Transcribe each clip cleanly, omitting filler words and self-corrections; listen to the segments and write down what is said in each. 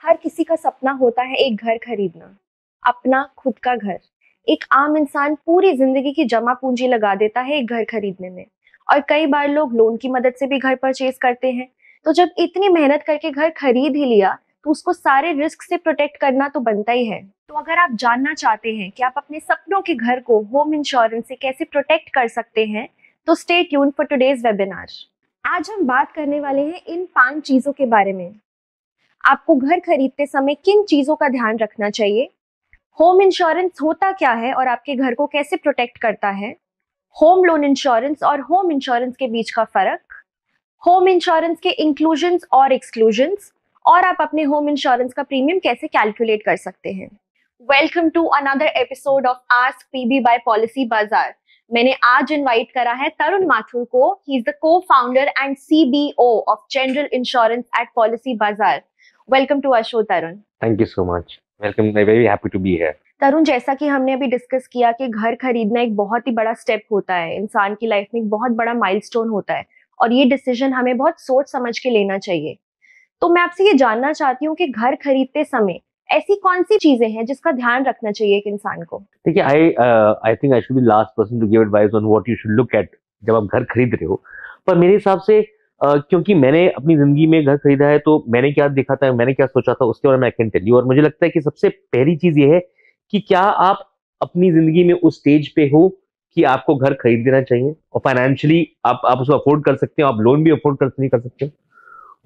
हर किसी का सपना होता है एक घर खरीदना, अपना खुद का घर। एक आम इंसान पूरी जिंदगी की जमा पूंजी लगा देता है एक घर खरीदने में। और कई बार लोग लोन की मदद से भी घर परचेज करते हैं। तो जब इतनी मेहनत करके घर खरीद ही लिया, तो उसको सारे रिस्क से प्रोटेक्ट करना तो बनता ही है। तो अगर आप जानना चाहते हैं कि आप अपने सपनों के घर को होम इंश्योरेंस से कैसे प्रोटेक्ट कर सकते हैं, तो stay tuned for today's webinar. आज हम बात करने वाले हैं इन 5 चीजों के बारे में। आपको घर खरीदते समय किन चीजों का ध्यान रखना चाहिए, होम इंश्योरेंस होता क्या है और आपके घर को कैसे प्रोटेक्ट करता है, होम लोन इंश्योरेंस और होम इंश्योरेंस के बीच का फर्क, होम इंश्योरेंस के इंक्लूजन्स और एक्सक्लूजन्स, और आप अपने होम इंश्योरेंस का प्रीमियम कैसे कैलकुलेट कर सकते हैं। Welcome to another episode of ask PB by Policybazaar. मैंने आज इनवाइट करा है तरुण माथुर को। He is the co founder and CBO of general insurance at Policybazaar. Welcome to our show Tarun. Thank you so much. Welcome, very happy to be here. Tarun, जैसा कि हमने अभी discuss किया कि घर खरीदना एक बहुत ही बड़ा स्टेप होता है, इंसान की लाइफ में एक बहुत बड़ा माइलस्टोन होता है और ये डिसीजन हमें बहुत सोच समझ के लेना चाहिए। तो मैं आपसे ये जानना चाहती हूँ कि घर खरीदते समय ऐसी कौन सी चीजें हैं जिसका ध्यान रखना चाहिए एक इंसान को। देखिए, I think I should be last person to give advice on what you should look at जब आप घर खरीद रहे हो। पर मेरे हिसाब से क्योंकि मैंने अपनी जिंदगी में घर खरीदा है, तो मैंने क्या देखा था, मैंने क्या सोचा था, उसके बारे में आई कैन टेल यू। और मुझे लगता है कि सबसे पहली चीज ये है कि क्या आप अपनी जिंदगी में उस स्टेज पे हो कि आपको घर खरीद देना चाहिए और फाइनेंशियली आप उसको अफोर्ड कर सकते हो, आप लोन भी अफोर्ड कर नहीं कर सकते हो।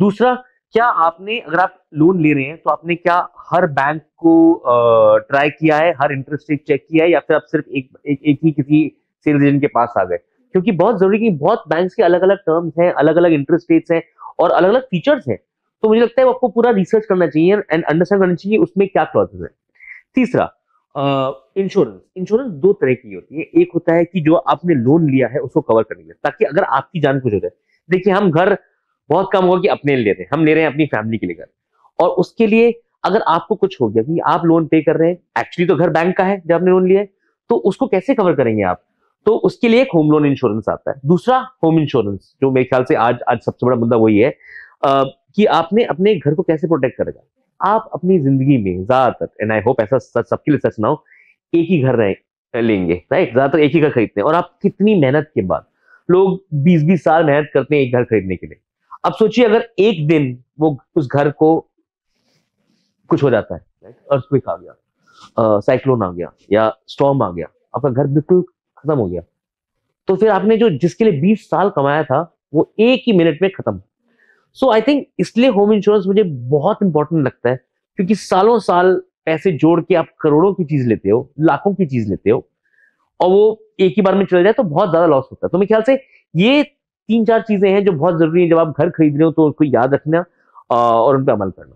दूसरा, क्या आपने, अगर आप लोन ले रहे हैं तो आपने क्या हर बैंक को ट्राई किया है, हर इंटरेस्ट रेट चेक किया है, या फिर आप सिर्फ एक ही किसी सेल्स एजेंट के पास आ गए? क्योंकि बहुत जरूरी कि बहुत बैंक्स के अलग अलग टर्म्स हैं, अलग अलग इंटरेस्ट रेट्स हैं और अलग अलग फीचर्स हैं। तो मुझे लगता है आपको पूरा रिसर्च करना चाहिए एंड अंडरस्टैंड करना चाहिए उसमें क्या क्लॉजेस है। तीसरा, इंश्योरेंस। इंश्योरेंस दो तरह की होती है। एक होता है कि जो आपने लोन लिया है उसको कवर करने के लिए, ताकि अगर आपकी जान कुछ हो जाए। देखिए, हम घर बहुत कम होगा कि अपने लिए लेते हैं, हम ले रहे हैं अपनी फैमिली के लिए घर। और उसके लिए अगर आपको कुछ हो गया कि आप लोन पे कर रहे हैं, एक्चुअली तो घर बैंक का है जब आपने लोन लिया है, तो उसको कैसे कवर करेंगे आप? तो उसके लिए एक होम लोन इंश्योरेंस आता है। दूसरा, होम इंश्योरेंस, जो मेरे ख्याल से आज आज सबसे बड़ा मुद्दा वही है कि आपने अपने घर को कैसे प्रोटेक्ट करेगा। आप अपनी जिंदगी में ज्यादातर, एंड आई होप ऐसा सच सबके लिए सच ना हो, एक ही घर लेंगे, राइट? ज्यादातर एक ही घर खरीदते हैं। और आप कितनी मेहनत के बाद, लोग 20-20 साल मेहनत करते हैं एक घर खरीदने के लिए। अब सोचिए, अगर एक दिन वो उस घर को कुछ हो जाता है, राइट? अर्थक्वेक आ गया, साइक्लोन आ गया या स्टॉर्म आ गया, आपका घर बिल्कुल खत्म हो गया, तो फिर आपने जो जिसके लिए 20 साल कमाया था वो एक ही मिनट में खत्म। सो आई थिंक इसलिए होम इंश्योरेंस मुझे बहुत इंपॉर्टेंट लगता है, क्योंकि सालों साल पैसे जोड़ के आप करोड़ों की चीज लेते हो, लाखों की चीज लेते हो, और वो एक ही बार में चल जाए तो बहुत ज्यादा लॉस होता है। तो मेरे ख्याल से ये 3-4 चीजें हैं जो बहुत जरूरी है जब आप घर खरीद रहे हो, तो उसको याद रखना और उन पर अमल करना।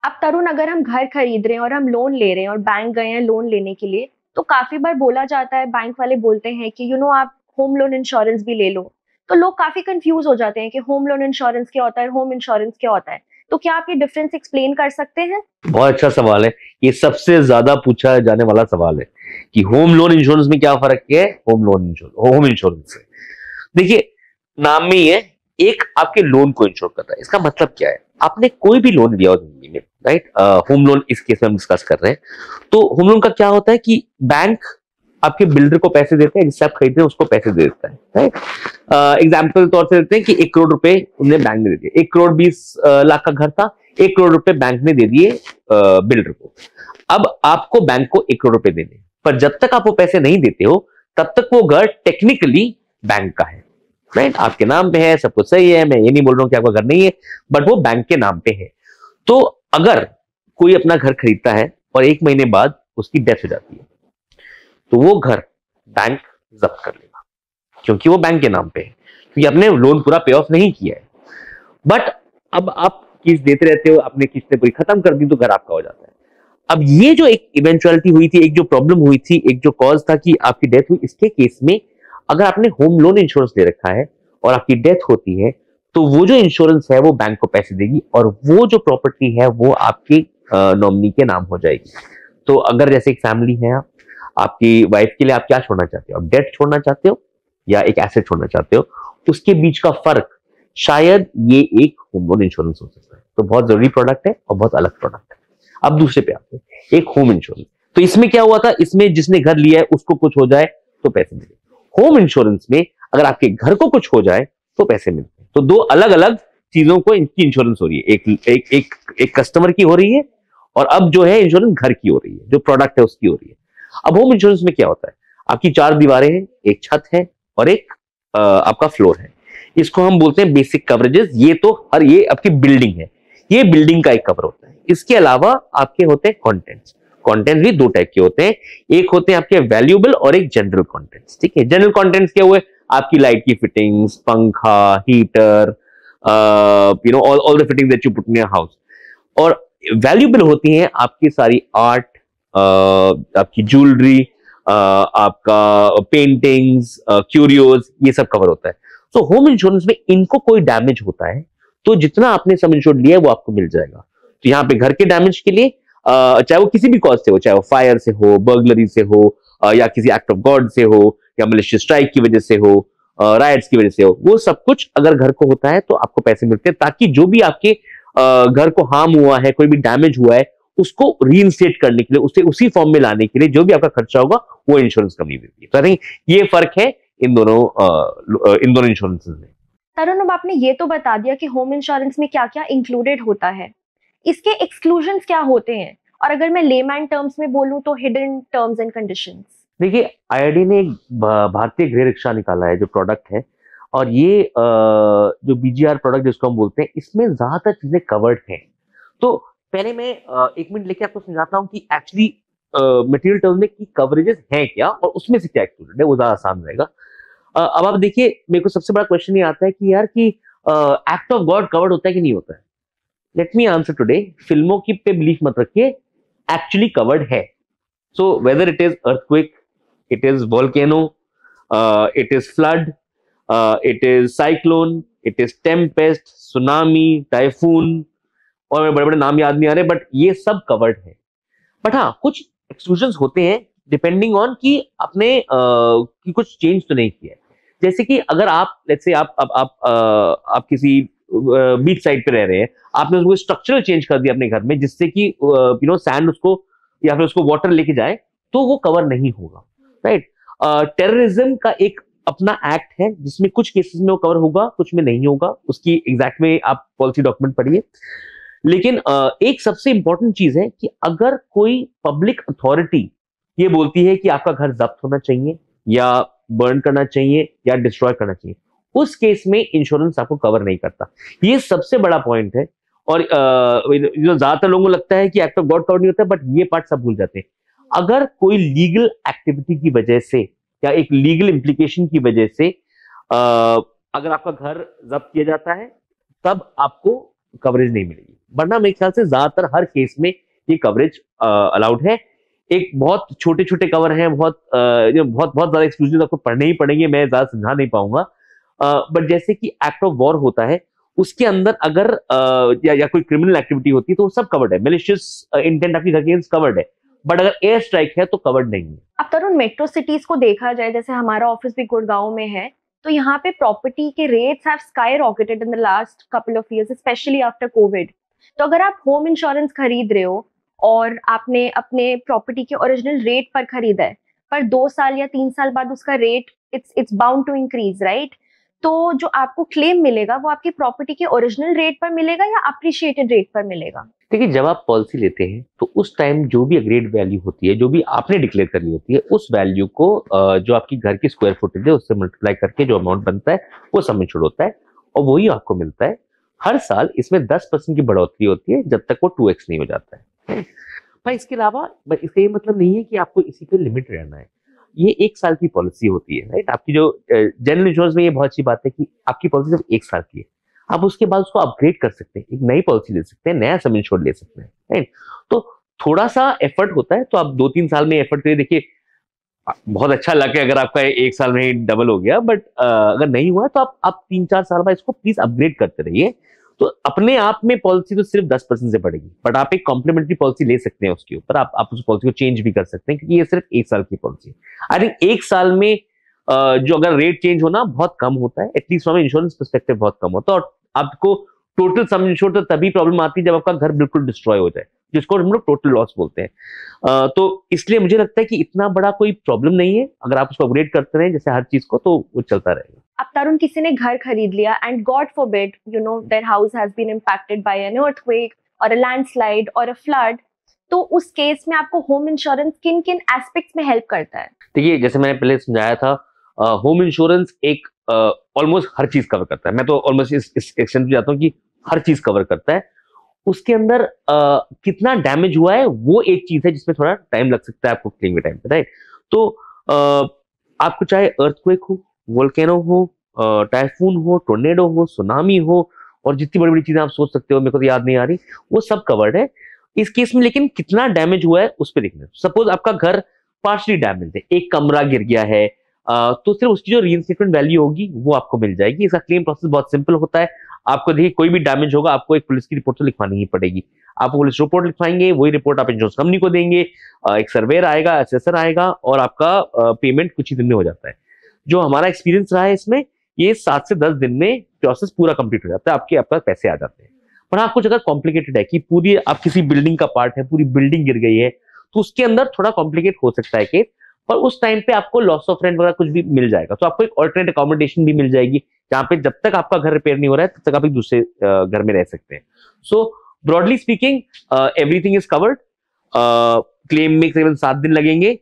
अब तरुण, अगर हम घर खरीद रहे हैं और हम लोन ले रहे हैं और बैंक गए हैं लोन लेने के लिए, तो काफी बार बोला जाता है, बैंक वाले बोलते हैं कि आप होम लोन इंश्योरेंस भी ले लो। तो लोग काफी कंफ्यूज हो जाते हैं कि होम लोन इंश्योरेंस क्या होता है, होम इंश्योरेंस क्या होता है। तो क्या आप ये डिफरेंस एक्सप्लेन कर सकते हैं? बहुत अच्छा सवाल है। ये सबसे ज्यादा पूछा जाने वाला सवाल है कि होम लोन इंश्योरेंस में क्या फर्क है होम इंश्योरेंस से। देखिए, नाम में ही है, एक आपके लोन को इंश्योर करता है। इसका मतलब क्या है? आपने कोई भी लोन लिया हो जिंदगी में, राइट? होम लोन इस केस में हम डिस्कस कर रहे हैं। तो होम लोन का क्या होता है कि बैंक आपके बिल्डर को पैसे देते हैं, जिससे आप खरीदते हैं उसको पैसे दे देता है, राइट? एग्जाम्पल तौर से देते हैं कि 1 करोड़ रुपए उन्हें बैंक ने दे दिए। 1 करोड़ 20 लाख का घर था, 1 करोड़ रुपए बैंक ने दे दिए बिल्डर को। अब आपको बैंक को 1 करोड़ रुपए देने, पर जब तक आप वो पैसे नहीं देते हो तब तक वो घर टेक्निकली बैंक का है, राइट? आपके नाम पे है, सब कुछ सही है, मैं ये नहीं बोल रहा हूँ कि आपका घर नहीं है, बट वो बैंक के नाम पे है। तो अगर कोई अपना घर खरीदता है और 1 महीने बाद उसकी डेथ हो जाती है, तो वो घर बैंक जब्त कर लेगा, क्योंकि वो बैंक के नाम पे है, क्योंकि आपने लोन पूरा पे ऑफ नहीं किया है। बट अब आप किस्त देते रहते हो, आपने किस्तें पूरी खत्म कर दी, तो घर आपका हो जाता है। अब ये जो एक इवेंचुअलिटी हुई थी, एक जो प्रॉब्लम हुई थी, एक जो कॉज था कि आपकी डेथ हुई, इसके केस में अगर आपने होम लोन इंश्योरेंस ले रखा है और आपकी डेथ होती है, तो वो जो इंश्योरेंस है वो बैंक को पैसे देगी और वो जो प्रॉपर्टी है वो आपकी नॉमिनी के नाम हो जाएगी। तो अगर जैसे एक फैमिली है, आप, आपकी वाइफ के लिए आप क्या छोड़ना चाहते हो? आप डेट छोड़ना चाहते हो या एक एसेट छोड़ना चाहते हो? उसके बीच का फर्क शायद ये एक होम लोन इंश्योरेंस हो सकता है। तो बहुत जरूरी प्रोडक्ट है और बहुत अलग प्रोडक्ट है। अब दूसरे पे आते हैं, एक होम इंश्योरेंस। तो इसमें क्या हुआ था, इसमें जिसने घर लिया है उसको कुछ हो जाए तो पैसे मिले। होम इंश्योरेंस में अगर आपके घर को कुछ हो जाए तो पैसे मिलते हैं। तो दो अलग अलग चीजों को इनकी इंश्योरेंस हो रही है, एक कस्टमर की हो रही है, और अब जो है इंश्योरेंस घर की हो रही है, जो प्रोडक्ट है उसकी हो रही है। अब होम इंश्योरेंस में क्या होता है, आपकी 4 दीवारें हैं, एक छत है और एक आपका फ्लोर है। इसको हम बोलते हैं बेसिक कवरेजेस। ये तो हर ये आपकी बिल्डिंग है, ये बिल्डिंग का एक कवर होता है। इसके अलावा आपके होते हैं कंटेंट्स। कंटेंट्स भी दो टाइप के होते हैं, एक होते हैं आपके वैल्यूएबल और एक जनरल कंटेंट्स। ठीक है, जनरल कंटेंट्स क्या हुए, आपकी लाइट की फिटिंग्स, पंखा, heater, all the fittings that you put in your house. और वैल्यूएबल होती हैं आपकी सारी आर्ट, आपकी ज्वेलरी, आपका पेंटिंग्स, क्यूरियोज, ये सब कवर होता है। तो होम इंश्योरेंस में इनको कोई डैमेज होता है तो जितना आपने सम इंश्योर्ड लिया है वो आपको मिल जाएगा। तो यहाँ पे घर के डैमेज के लिए चाहे वो किसी भी कॉज से हो, चाहे वो फायर से हो, बर्गलरी से हो, या किसी एक्ट ऑफ गॉड से हो, या मलेशियस स्ट्राइक की वजह से हो, राइट्स की वजह से हो, वो सब कुछ अगर घर को होता है तो आपको पैसे मिलते हैं, ताकि जो भी आपके घर को हार्म हुआ है, कोई भी डैमेज हुआ है, उसको रीइंस्टेट करने के लिए, उसे उसी फॉर्म में लाने के लिए जो भी आपका खर्चा होगा वो इंश्योरेंस कंपनी देती है। तो आई थिंक ये फर्क है इन दोनों इंश्योरेंसेस में। तरुण, अब आपने ये तो बता दिया कि होम इंश्योरेंस में क्या क्या इंक्लूडेड होता है, इसके एक्सक्लूजन्स क्या होते हैं, और अगर मैं लेमैन टर्म्स में बोलूं तो हिडन टर्म्स एंड कंडीशंस। देखिए, आईआरडी ने एक भारतीय गृह रक्षा निकाला है जो प्रोडक्ट है, और ये जो बीजीआर प्रोडक्ट जिसको हम बोलते हैं, इसमें ज्यादातर चीजें कवर्ड हैं। तो पहले मैं 1 मिनट लेके आपको समझाता हूँ कि एक्चुअली मटेरियल टर्म में की कवरेजेस हैं क्या और उसमें से क्या एक्सक्लूडेड है, वो ज्यादा आसान रहेगा। अब आप देखिए, मेरे को सबसे बड़ा क्वेश्चन ये आता है कि यार कि एक्ट ऑफ गॉड कवर्ड होता है कि नहीं होता है। लेट मी आंसर टुडे, फिल्मों की पे बिलीफ मत रखिए, एक्चुअली कवर्ड है। So whether it is earthquake, it is volcano, it is flood, it is cyclone, it is tempest, tsunami, typhoon, और मेरे बड़े बड़े नाम याद नहीं आ रहे, बट ये सब कवर्ड है। बट हाँ, कुछ एक्सक्लूजन्स होते हैं डिपेंडिंग ऑन कि आपने कि कुछ चेंज तो नहीं किया है। जैसे कि अगर आप लेट्स से आप किसी बीच साइड पे रह रहे हैं, आपने उसको स्ट्रक्चरल चेंज कर दिया अपने घर में, जिससे कि सैंड उसको या फिर उसको वाटर लेके जाए, तो वो कवर नहीं होगा, राइट। टेररिज्म का एक अपना एक्ट है जिसमें कुछ केसेस में वो कवर होगा, कुछ में नहीं होगा, उसकी एग्जैक्ट में आप पॉलिसी डॉक्यूमेंट पढ़िए। लेकिन एक सबसे इंपॉर्टेंट चीज है कि अगर कोई पब्लिक अथॉरिटी ये बोलती है कि आपका घर जब्त होना चाहिए या बर्न करना चाहिए या डिस्ट्रॉय करना चाहिए, उस केस में इंश्योरेंस आपको कवर नहीं करता। ये सबसे बड़ा पॉइंट है। और ज्यादातर लोगों को लगता है कि एक्ट ऑफ गॉड कवर नहीं होता है, बट ये पार्ट सब भूल जाते हैं। अगर कोई लीगल एक्टिविटी की वजह से या एक लीगल इंप्लीकेशन की वजह से अगर आपका घर जब्त किया जाता है, तब आपको कवरेज नहीं मिलेगी, वरना मेरे ख्याल से ज्यादातर हर केस में ये कवरेज अलाउड है। एक बहुत छोटे छोटे कवर हैं, बहुत बहुत ज्यादा एक्सक्लूजन आपको पढ़ने ही पड़ेंगे, मैं ज्यादा समझा नहीं पाऊंगा। बट जैसे कि एक्ट ऑफ वॉर होता है, उसके अंदर अगर या कोई क्रिमिनल एक्टिविटी होती है तो वो सब कवर्ड है। मैलिशियस इंटेंट आपकी घर के अगेंस्ट कवर्ड है, बट अगर एयर स्ट्राइक है तो कवर्ड नहीं है। अब तरुण, मेट्रो सिटीज को देखा जाए, जैसे हमारा ऑफिस भी गुड़गांव में है, तो यहाँ पे प्रॉपर्टी के rates have sky rocketed in the last couple of years, specially after Covid. तो अगर आप होम इंश्योरेंस खरीद रहे हो और आपने अपने प्रॉपर्टी के ओरिजिनल रेट पर खरीदा है, पर 2 साल या 3 साल बाद उसका rate it's bound to increase, right? तो जो आपको क्लेम मिलेगा वो आपकी प्रॉपर्टी के ओरिजिनल रेट पर मिलेगा या अप्रिशिएटेड रेट पर मिलेगा? देखिए, जब आप पॉलिसी लेते हैं तो उस टाइम जो भी अग्रीड वैल्यू होती है, जो भी आपने डिक्लेयर करनी होती है, उस वैल्यू को जो आपकी घर की स्क्वायर फुटेज है उससे मल्टीप्लाई करके जो अमाउंट बनता है वो सम इंश्योर्ड होता है, और वही आपको मिलता है। हर साल इसमें 10% की बढ़ोतरी होती है जब तक वो 2x नहीं हो जाता है। भाई, इसके अलावा इसका ये मतलब नहीं है कि आपको इसी पे लिमिट रहना है। ये 1 साल की पॉलिसी होती है, राइट। आपकी जो जनरल इंश्योरेंस में ये बहुत अच्छी बात है कि आपकी पॉलिसी सिर्फ 1 साल की है, आप उसके बाद उसको अपग्रेड कर सकते हैं, एक नई पॉलिसी ले सकते हैं, नया सम इंश्योर्ड ले सकते हैं, राइट। तो थोड़ा सा एफर्ट होता है, तो आप 2-3 साल में एफर्ट करिए। देखिए, बहुत अच्छा लग है अगर आपका 1 साल में ही डबल हो गया, बट अगर नहीं हुआ तो आप 3-4 साल बाद इसको प्लीज अपग्रेड करते रहिए। तो अपने आप में पॉलिसी तो सिर्फ 10% से बढ़ेगी, बट आप एक कॉम्प्लीमेंट्री पॉलिसी ले सकते हैं उसके ऊपर, आप उस पॉलिसी को चेंज भी कर सकते हैं, क्योंकि ये सिर्फ 1 साल की पॉलिसी है। आई थिंक 1 साल में जो अगर रेट चेंज होना बहुत कम होता है, एटलीस्ट फ्रॉम इंश्योरेंस पर्सपेक्टिव बहुत कम होता है, और आपको टोटल सम इंश्योर्ड तो तभी प्रॉब्लम आती है जब आपका घर बिल्कुल डिस्ट्रॉय हो जाए, जिसको हम लोग टोटल लॉस बोलते हैं। तो इसलिए मुझे लगता है कि इतना बड़ा कोई प्रॉब्लम नहीं है, अगर आप उसको अपग्रेड करते रहें जैसे हर चीज को, तो वो चलता रहेगा। अब तरुण, किसी ने घर खरीद लिया and god forbid their house has been impacted by an earthquake और अ लैंडस्लाइड और अ फ्लड, तो उस केस में आपको होम इंश्योरेंस किन किन एस्पेक्ट्स में हेल्प करता है? देखिए, जैसे मैंने पहले समझाया था, होम इंश्योरेंस एक ऑलमोस्ट हर चीज कवर करता है। मैं तो ऑलमोस्ट इस एक्सटेंट पे जाता हूँ कि हर चीज कवर करता है। उसके अंदर कितना डैमेज हुआ है वो एक चीज है जिसमें थोड़ा टाइम लग सकता है आपको क्लेम के टाइम पे, राइट? तो आपको चाहे अर्थक्वेक हो, वोल्केनो हो, टाइफून हो, टोर्नेडो हो, सुनामी हो, और जितनी बड़ी बड़ी चीजें आप सोच सकते हो, मेरे को तो याद नहीं आ रही, वो सब कवर्ड है इस केस में। लेकिन कितना डैमेज हुआ है उस पर देखना। सपोज आपका घर पार्शली डैमेज है, एक कमरा गिर गया है, तो सिर्फ उसकी जो रीइंस्टेटमेंट वैल्यू होगी वो आपको मिल जाएगी। इसका क्लेम प्रोसेस बहुत सिंपल होता है। आपको देखिए, कोई भी डैमेज होगा आपको एक पुलिस की रिपोर्ट तो लिखवानी ही पड़ेगी। आप पुलिस रिपोर्ट लिखवाएंगे, वही रिपोर्ट आप इंश्योरेंस कंपनी को देंगे, एक सर्वेयर आएगा, असेसर आएगा, और आपका पेमेंट कुछ ही दिन में हो जाता है। जो हमारा एक्सपीरियंस रहा है इसमें, ये 7 से 10 दिन में प्रोसेस पूरा कंप्लीट हो जाता है, आपके आपका पैसे आ जाते हैं। पर हाँ, कुछ अगर कॉम्प्लिकेटेड है कि पूरी आप किसी बिल्डिंग का पार्ट है, पूरी बिल्डिंग गिर गई है, तो उसके अंदर थोड़ा कॉम्प्लिकेट हो सकता है केस। पर उस टाइम पे आपको लॉस ऑफ रेंट वगैरह कुछ भी मिल जाएगा, तो आपको एक ऑल्टरनेट अकोमोडेशन भी मिल जाएगी, जहां पे जब तक आपका घर रिपेयर नहीं हो रहा है तब तक आप एक दूसरे घर में रह सकते हैं। So broadly speaking, everything is covered. Claim में करीबन 7 दिन लगेंगे,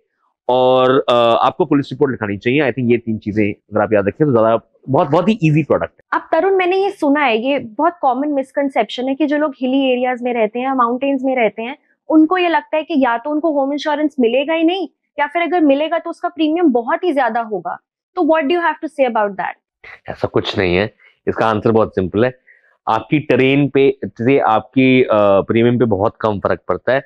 और आपको पुलिस रिपोर्ट लिखानी चाहिए। आई थिंक ये 3 चीजें अगर आप याद रखें तो ज्यादा बहुत बहुत ही इजी प्रोडक्ट है। अब तरुण, मैंने ये सुना है, ये बहुत कॉमन मिसकंसेप्शन है कि जो लोग हिली एरियाज में रहते हैं, माउंटेन्स में रहते हैं, उनको ये लगता है कि या तो उनको होम इंश्योरेंस मिलेगा ही नहीं, या फिर अगर मिलेगा तो उसका प्रीमियम बहुत ही ज्यादा होगा। तो what do you have to say about that? ऐसा कुछ नहीं है, इसका आंसर बहुत सिंपल है। आपकी ट्रेन पे से आपकी प्रीमियम पे बहुत कम फर्क पड़ता है।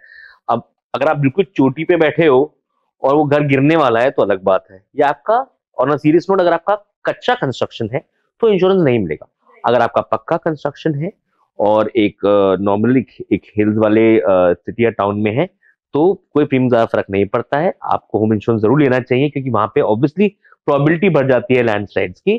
अब अगर आप बिल्कुल चोटी पे बैठे हो और वो घर गिरने वाला है तो अलग बात है। या आपका, और ना सीरियस नोट, अगर आपका कच्चा कंस्ट्रक्शन है तो इंश्योरेंस नहीं मिलेगा। अगर आपका पक्का कंस्ट्रक्शन है और एक नॉर्मली एक हिल्स वाले सिटी या टाउन में है, तो कोई प्रीमियम ज्यादा फर्क नहीं पड़ता है। आपको होम इंश्योरेंस जरूर लेना चाहिए, क्योंकि वहां पे ऑब्वियसली प्रोबेबिलिटी बढ़ जाती है लैंडस्लाइड्स की,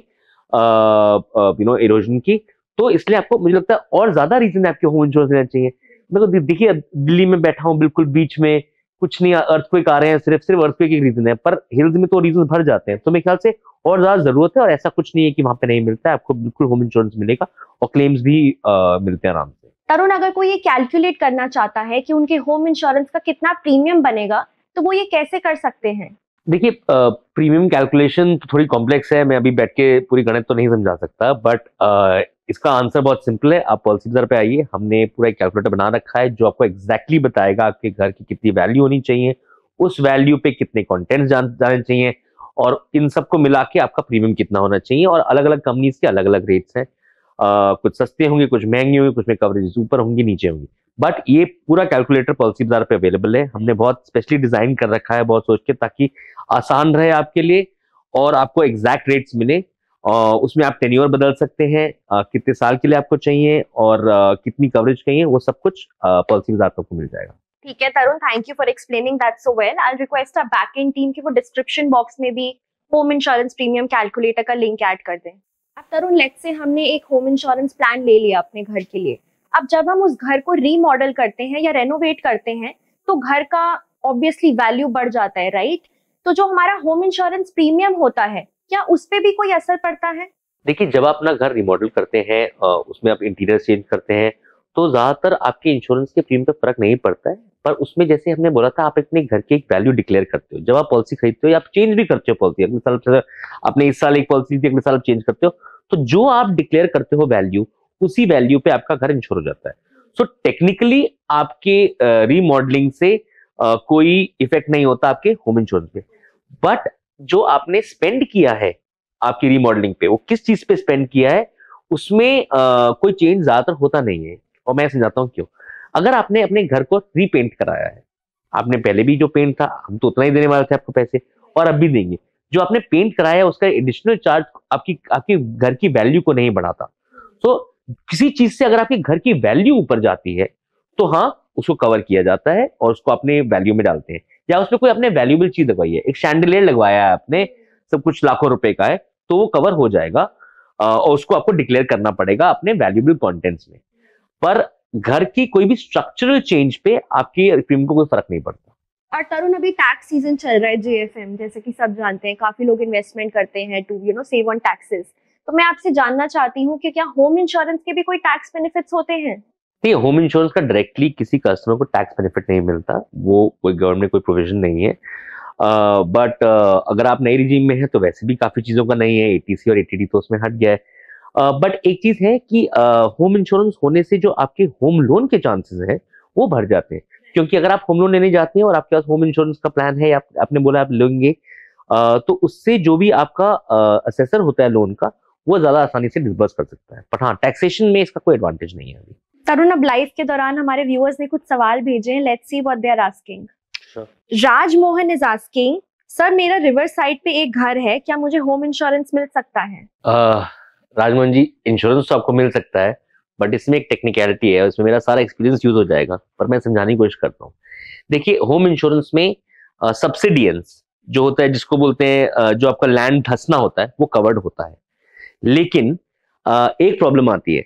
इरोजन की। तो इसलिए आपको, मुझे लगता है, और ज्यादा रीजन है आपके होम इंश्योरेंस लेना चाहिए। मतलब देखिए, दिल्ली में बैठा हूँ बिल्कुल बीच में, कुछ नहीं, अर्थक्वेक आ रहे हैं, सिर्फ सिर्फ अर्थक्वेक एक रीजन है, पर हिल्स में तो रीजन भर जाते हैं। तो मेरे ख्याल से और ज्यादा जरूरत है, और ऐसा कुछ नहीं है कि वहां पे नहीं मिलता है, आपको बिल्कुल होम इंश्योरेंस मिलेगा, और क्लेम्स भी मिलते हैं आराम से। तरुण, अगर कोई ये कैलकुलेट करना चाहता है कि उनके होम इंश्योरेंस का कितना प्रीमियम बनेगा, तो वो ये कैसे कर सकते हैं? देखिए, प्रीमियम कैलकुलेशन तो थोड़ी कॉम्प्लेक्स है, मैं अभी बैठ के पूरी गणित तो नहीं समझा सकता, बट इसका आंसर बहुत सिंपल है। आप पॉलिसी बाजार पे आइए, हमने पूरा एक कैलकुलेटर बना रखा है जो आपको एग्जैक्टली बताएगा आपके घर की कितनी वैल्यू होनी चाहिए, उस वैल्यू पे कितने कंटेंट्स जाने चाहिए, और इन सबको मिला के आपका प्रीमियम कितना होना चाहिए। और अलग अलग कंपनीज के अलग अलग रेट्स हैं, कुछ सस्ते होंगे, कुछ महंगे होंगे, कुछ में कवरेज ऊपर होंगी, नीचे होंगी। बट ये पूरा कैलकुलेटर पॉलिसी बाजार पे अवेलेबल है, हमने बहुत स्पेशली डिजाइन कर रखा है, बहुत सोच के, ताकि आसान रहे आपके लिए और आपको एग्जैक्ट रेट्स मिले। उसमें आप टेन्योर बदल सकते हैं, कितने साल के लिए आपको चाहिए, और कितनी कवरेज चाहिए, वो सब कुछ पॉलिसी बाजार पे आपको मिल जाएगा। ठीक है Tarun, thank you for explaining that so well. I request a backend team कि वो डिस्क्रिप्शन बॉक्स में भी होम इंश्योरेंस प्रीमियम कैलकुलेटर का लिंक ऐड कर दें। अब तरुण, लेट्स से हमने एक होम इंश्योरेंस प्लान ले लिया अपने घर के लिए। अब जब हम उस घर को रीमॉडल करते हैं या रेनोवेट करते हैं, तो घर का ऑब्वियसली वैल्यू बढ़ जाता है, राइट? तो जो हमारा होम इंश्योरेंस प्रीमियम होता है, क्या उस पे भी कोई असर पड़ता है? देखिए, जब आप अपना घर रिमॉडल करते हैं, उसमें आप इंटीरियर चेंज करते हैं, तो ज्यादातर आपके इंश्योरेंस के प्रीमियम पे फर्क नहीं पड़ता है। पर उसमें, जैसे हमने बोला था, आप अपने घर की एक वैल्यू डिक्लेयर करते हो जब आप पॉलिसी खरीदते हो, या आप चेंज भी करते हो पॉलिसी। अगले साल आपने इस साल एक पॉलिसी थी, अगले साल आप चेंज करते हो, तो जो आप डिक्लेयर करते हो वैल्यू, उसी वैल्यू पे आपका घर इंश्योर हो जाता है। सो टेक्निकली आपके रीमॉडलिंग से कोई इफेक्ट नहीं होता आपके होम इंश्योरेंस पे। बट जो आपने स्पेंड किया है आपकी रीमॉडलिंग पे, वो किस चीज पे स्पेंड किया है, उसमें कोई चेंज ज्यादातर होता नहीं है। और मैं समझाता हूँ क्यों। अगर आपने अपने घर को रीपेंट कराया है, आपने पहले भी जो पेंट था, हम तो उतना ही देने वाले थे आपको पैसे, और अब भी देंगे। जो आपने पेंट कराया है उसका एडिशनल चार्ज आपकी आपके घर की वैल्यू को नहीं बढ़ाता। तो किसी चीज से अगर आपके घर की वैल्यू ऊपर जाती है, तो हाँ, उसको कवर किया जाता है और उसको अपने वैल्यू में डालते हैं। या उसमें कोई अपने वैल्यूबल चीज लगवाई है, एक शैंडलियर लगवाया है आपने, सब कुछ लाखों रुपए का है, तो वो कवर हो जाएगा, और उसको आपको डिक्लेयर करना पड़ेगा अपने वैल्यूबल कंटेंट्स में। पर घर की कोई भी स्ट्रक्चरल चेंज पे आपकी प्रीमियम को कोई फर्क नहीं पड़ता। और तरुण, अभी टैक्स सीजन चल रहा है, JFM, जैसे कि सब जानते हैं, काफी लोग इन्वेस्टमेंट करते हैं टू सेव ऑन टैक्सेस। तो मैं आपसे जानना चाहती हूँ कि क्या होम इंश्योरेंस के भी कोई टैक्स बेनिफिट्स होते हैं? नहीं, होम इंश्योरेंस का डायरेक्टली किसी कस्टमर को टैक्स बेनिफिट नहीं मिलता, वो कोई गवर्नमेंट कोई प्रोविजन नहीं है। बट अगर आप नई रिजीम में है तो वैसे भी काफी चीजों का नहीं है, ATC और ATD तो उसमें हट गया है। बट एक चीज है कि होम इंश्योरेंस होने से जो आपके होम लोन के चांसेस हैं वो बढ़ जाते हैं, क्योंकि अगर आप होम लोन लेने जाते हैं और आपके पास होम इंश्योरेंस का प्लान है, आपने बोला आप लेंगे, तो उससे जो भी आपका असेसर होता है लोन का, वो ज्यादा आसानी से डिस्बर्स कर सकता है। बट हाँ, टैक्सेशन में इसका कोई एडवांटेज नहीं है अभी। तरुण, अब लाइव के दौरान हमारे व्यूअर्स ने कुछ सवाल भेजे हैं, let's see what they are asking. Rajmohan is asking, sir मेरा रिवर साइड पे एक घर है, क्या मुझे होम इंश्योरेंस मिल सकता है? राजमोहन जी, इंश्योरेंस तो आपको मिल सकता है, बट इसमें एक टेक्निकलिटी है, उसमें मेरा सारा एक्सपीरियंस यूज हो जाएगा, पर मैं समझाने की कोशिश करता हूँ। देखिए, होम इंश्योरेंस में सब्सिडियंस जो होता है, जिसको बोलते हैं जो आपका लैंड धंसना होता है, वो कवर्ड होता है। लेकिन एक प्रॉब्लम आती है,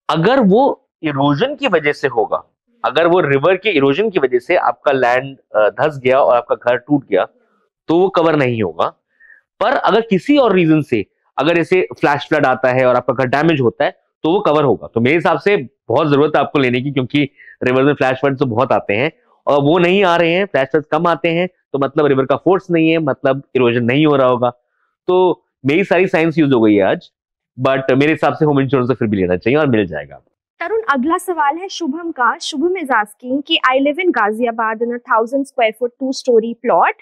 अगर वो इरोजन की वजह से होगा, अगर वो रिवर के इरोजन की वजह से आपका लैंड धंस गया और आपका घर टूट गया, तो वो कवर नहीं होगा। पर अगर किसी और रीजन से, अगर ऐसे फ्लैश फ्लड आता है और आपका घर डैमेज होता है, तो वो कवर होगा। तो मेरे हिसाब से बहुत जरूरत है आपको लेने की, क्योंकि रिवर में फ्लैश फ्लड तो बहुत आते हैं, और वो नहीं आ रहे हैं, फ्लैश फ्लड कम आते हैं, तो मतलब रिवर का फोर्स नहीं है, मतलब इरोजन नहीं हो रहा होगा। तो मेरी सारी साइंस यूज हो गई है आज, बट मेरे हिसाब से होम इंश्योरेंस तो फिर भी लेना चाहिए और मिल जाएगा। तरुण, अगला सवाल है शुभम का। शुभम इज आस्किंग कि I live in Ghaziabad in 1000 square foot 2-story plot.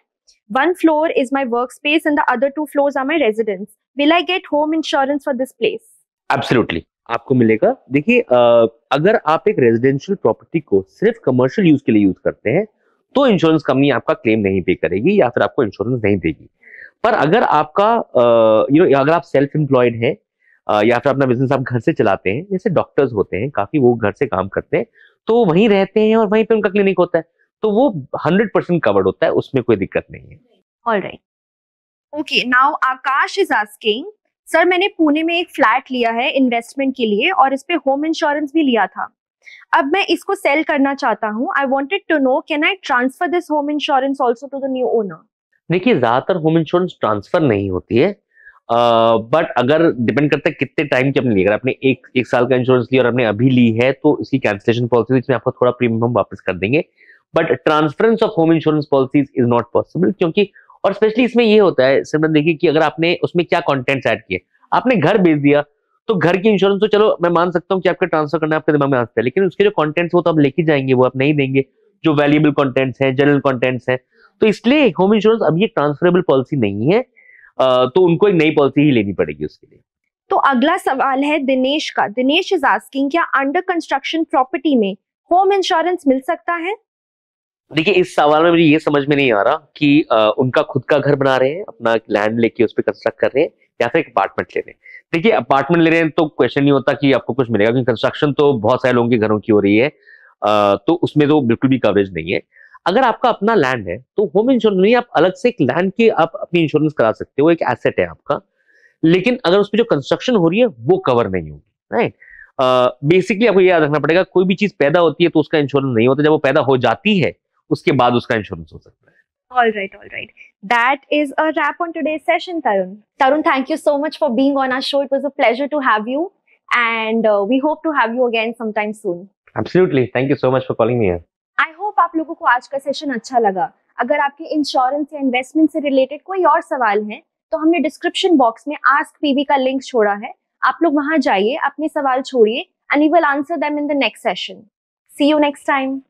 One floor is my workspace and the other 2 floors are my residence. Will I get home insurance for this place? Absolutely, आपको मिलेगा। देखिए, अगर आप एक residential property को सिर्फ commercial use के लिए यूज करते हैं, तो इंश्योरेंस कंपनी आपका क्लेम नहीं पे करेगी या फिर आपको इंश्योरेंस नहीं देगी। पर अगर आपका अगर आप सेल्फ एम्प्लॉयड हैं, या फिर अपना बिजनेस आप घर से चलाते हैं, जैसे डॉक्टर्स होते हैं काफी, वो घर से काम करते हैं, तो वहीं रहते हैं और वहीं पे उनका क्लिनिक होता है, तो वो 100% कवर्ड होता है, उसमें कोई दिक्कत नहीं है। All right. Okay, now Akash is asking, sir मैंने पुणे में एक फ्लैट लिया है इन्वेस्टमेंट के लिए और इस पे होम इंश्योरेंस भी लिया था। अब मैं इसको सेल करना चाहता हूँ। I wanted to know, can I transfer this home insurance also to the new owner? देखिए, ज्यादातर होम इंश्योरेंस ट्रांसफर नहीं होती है, बट अगर डिपेंड करता है कितने टाइम की आपने ली। अगर आपने एक साल का इंश्योरेंस लिया और आपने अभी ली है, तो इसकी कैंसिलेशन पॉलिसी इसमें आपको थोड़ा प्रीमियम हम वापस कर देंगे, but transference of home insurance policies is not possible, क्योंकि और स्पेशली इसमें ये होता है सिमरन, देखिए कि अगर आपने उसमें क्या कंटेंट्स ऐड किए, आपने घर बेच दिया, तो घर की इंश्योरेंस तो चलो मैं मान सकता हूँ कि आपका ट्रांसफर करना आपके दिमाग में आता है, लेकिन उसके जो कंटेंट्स वो तो आप लेके जाएंगे, वो आप नहीं देंगे, जो वैल्यूएबल कंटेंट्स हैं, जनरल कंटेंट्स हैं। तो इसलिए होम इंश्योरेंस अभी एक ट्रांसफरेबल पॉलिसी नहीं है, तो उनको एक नई पॉलिसी ही लेनी पड़ेगी उसके लिए। तो अगला सवाल है दिनेश का। दिनेश इज आस्किंग, क्या अंडर कंस्ट्रक्शन प्रॉपर्टी में होम इंश्योरेंस मिल सकता है? देखिए, इस सवाल में मुझे ये समझ में नहीं आ रहा कि उनका खुद का घर बना रहे हैं, अपना लैंड लेके उस पर कंस्ट्रक्ट कर रहे हैं, या फिर एक अपार्टमेंट ले रहे हैं। देखिए, अपार्टमेंट ले रहे हैं तो क्वेश्चन नहीं होता कि आपको कुछ मिलेगा, क्योंकि कंस्ट्रक्शन तो बहुत सारे लोगों के घरों की हो रही है, तो उसमें तो बिल्कुल भी कवरेज नहीं है। अगर आपका अपना लैंड है तो होम इंश्योरेंस नहीं, आप अलग से एक लैंड की आप अपनी इंश्योरेंस करा सकते हो, एक एसेट है आपका। लेकिन अगर उसमें जो कंस्ट्रक्शन हो रही है वो कवर नहीं होगी, राइट। बेसिकली आपको ये याद रखना पड़ेगा, कोई भी चीज पैदा होती है तो उसका इंश्योरेंस नहीं होता, जब वो पैदा हो जाती है उसके बाद उसका इंश्योरेंस हो सकता है। All right, all right. That is a wrap on today's session, Tarun. Tarun, thank you so much for being on our show. It was a pleasure to have you, and we hope to have you again sometime soon. Absolutely. Thank you so much for calling me here. I hope आप लोगों को आज का session अच्छा लगा। अगर आपके insurance या इन्वेस्टमेंट से रिलेटेड कोई और सवाल है, तो हमने डिस्क्रिप्शन बॉक्स में आस्क पीवी का लिंक छोड़ा है, आप लोग वहां जाइए, अपने सवाल छोड़िए, and we will answer them in the next session. See you next time.